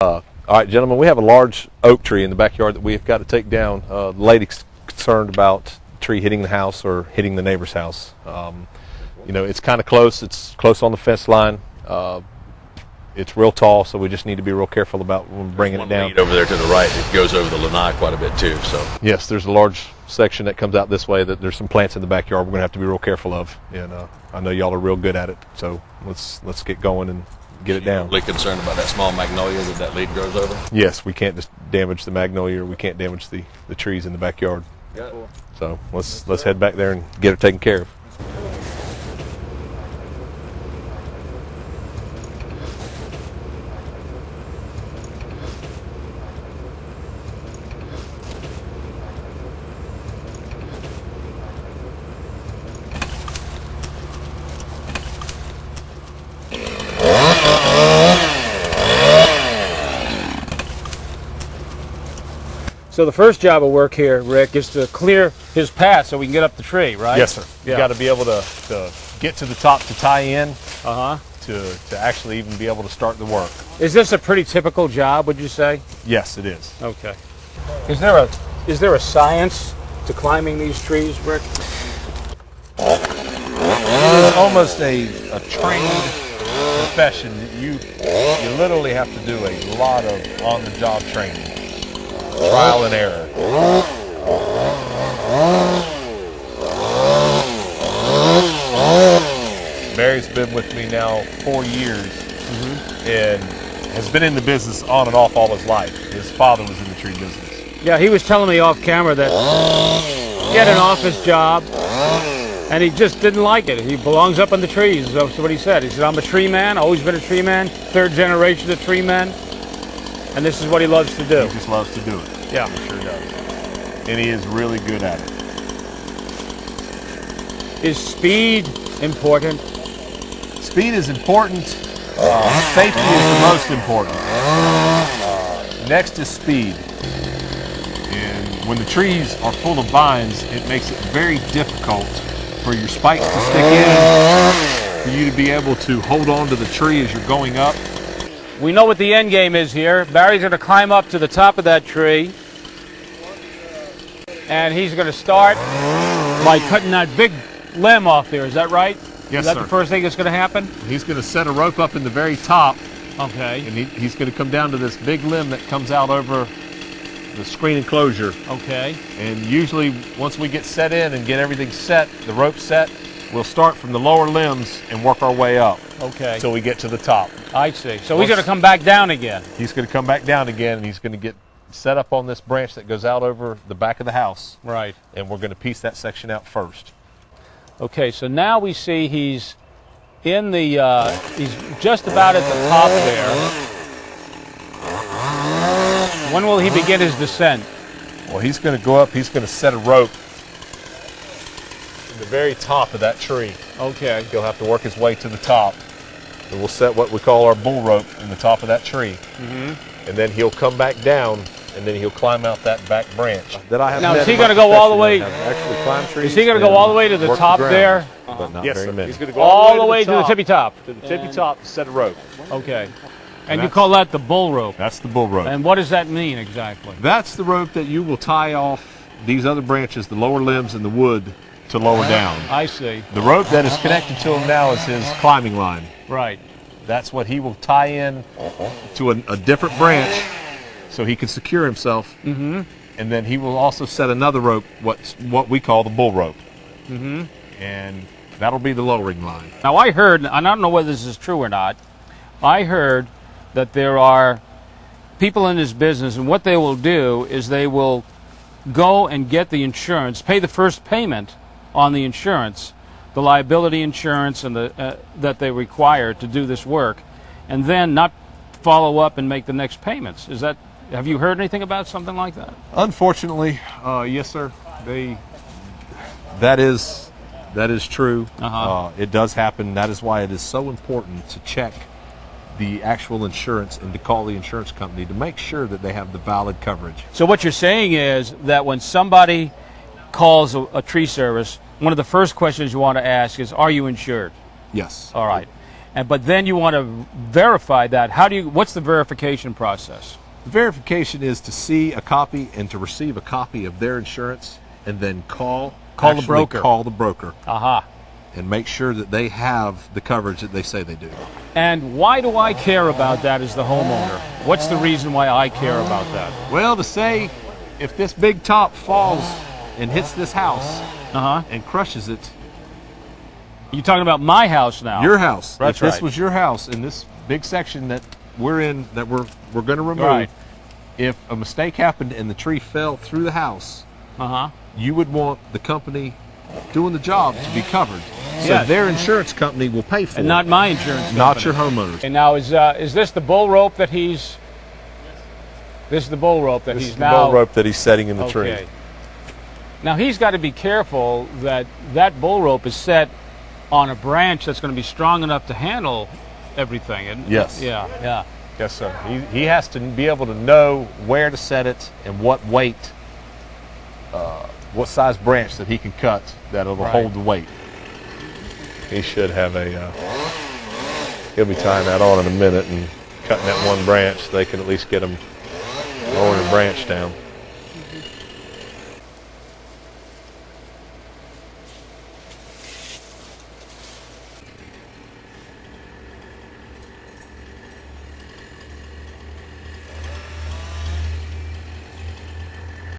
All right, gentlemen, we have a large oak tree in the backyard that we've got to take down. The lady's concerned about the tree hitting the house or hitting the neighbor's house. You know, it's kind of close. It's close on the fence line. It's real tall, so we just need to be real careful about bringing it down. Lead over there to the right, it goes over the lanai quite a bit too. So yes, there's a large section that comes out this way that there's some plants in the backyard we're going to have to be real careful of. And I know y'all are real good at it, so let's get going and get it down. Really concerned about that small magnolia that lead grows over? Yes, we can't just damage the magnolia, or we can't damage the trees in the backyard. Got it. So let's head back there and get it taken care of. So the first job of work here, Rick, is to clear his path so we can get up the tree, right? Yes, sir. You Yeah. got to be able to get to the top to tie in Uh-huh. to actually even be able to start the work. Is this a pretty typical job, would you say? Yes, it is. Okay. Is there a science to climbing these trees, Rick? It's almost a trained profession. You literally have to do a lot of on-the-job training, trial and error. Mary's been with me now 4 years and has been in the business on and off all his life. His father was in the tree business. Yeah, he was telling me off camera that he had an office job and he just didn't like it. He belongs up in the trees. That's what he said. He said, I'm a tree man, always been a tree man, third generation of tree men, and this is what he loves to do. He just loves to do it. Yeah. He sure does. And he is really good at it. Is speed important? Speed is important. Safety is the most important. Next is speed. And when the trees are full of vines, it makes it very difficult for your spikes to stick in, for you to be able to hold on to the tree as you're going up. We know what the end game is here. Barry's going to climb up to the top of that tree, and he's going to start by cutting that big limb off there. Is that right? Yes, Is that sir. the first thing that's going to happen? He's going to set a rope up in the very top, Okay. and he's going to come down to this big limb that comes out over the screen enclosure. Okay. And usually once we get set in and get everything set, the rope set, we'll start from the lower limbs and work our way up Okay. until we get to the top. I see. So he's going to come back down again. He's going to come back down again, and he's going to get set up on this branch that goes out over the back of the house. Right. And we're going to piece that section out first. Okay, so now we see he's in the, he's just about at the top there. When will he begin his descent? Well, he's going to go up, he's going to set a rope in the very top of that tree. Okay. He'll have to work his way to the top. And we'll set what we call our bull rope in the top of that tree. And then he'll come back down, and then he'll climb out that back branch. That I have Now, met is he in my going to go all the profession way? that have actually climbed trees. Is he going to go all the way to the work top ground, there? But not very many. He's going to go All the way to the tippy top? To the tippy top to set a rope. Okay. And you call that the bull rope? That's the bull rope. And what does that mean exactly? That's the rope that you will tie off these other branches, the lower limbs and the wood, to lower down. I see. The rope that is connected to him now is his climbing line. Right. That's what he will tie in to a different branch so he can secure himself. And then he will also set another rope, what we call the bull rope. And that'll be the lowering line. Now I heard, and I don't know whether this is true or not, I heard that there are people in this business, and what they will do is they will go and get the insurance, pay the first payment on the insurance, the liability insurance and that they require to do this work, and then not follow up and make the next payments. Is that, have you heard anything about something like that? Unfortunately, yes, sir. That is true. It does happen. That is why it is so important to check the actual insurance and to call the insurance company to make sure that they have the valid coverage. So what you're saying is that when somebody calls a tree service, one of the first questions you want to ask is, are you insured? Yes. All right. but then you want to verify that. What's the verification process? The verification is to see a copy and to receive a copy of their insurance, and then call the broker. Call the broker Aha. and make sure that they have the coverage that they say they do. And why do I care about that as the homeowner? What's the reason why I care about that? Well, to say if this big top falls and hits this house and crushes it, You're talking about my house now. your house. That's if this right. was your house in this big section that we're in, that we're going to remove, Right. if a mistake happened and the tree fell through the house, you would want the company doing the job to be covered. So Yes. their insurance company will pay for And it, not my insurance company. not your homeowners. And now is this the bull rope that he's? This is the bull rope that This he's is the now. bull rope that he's setting in the tree. Okay. Now he's got to be careful that that bull rope is set on a branch that's going to be strong enough to handle everything. And Yes. Yeah. Yeah. Yes, sir. He has to be able to know where to set it and what weight, what size branch that he can cut that'll Right. hold the weight. He should have he'll be tying that on in a minute and cutting that one branch. They can at least get him lowering the branch down.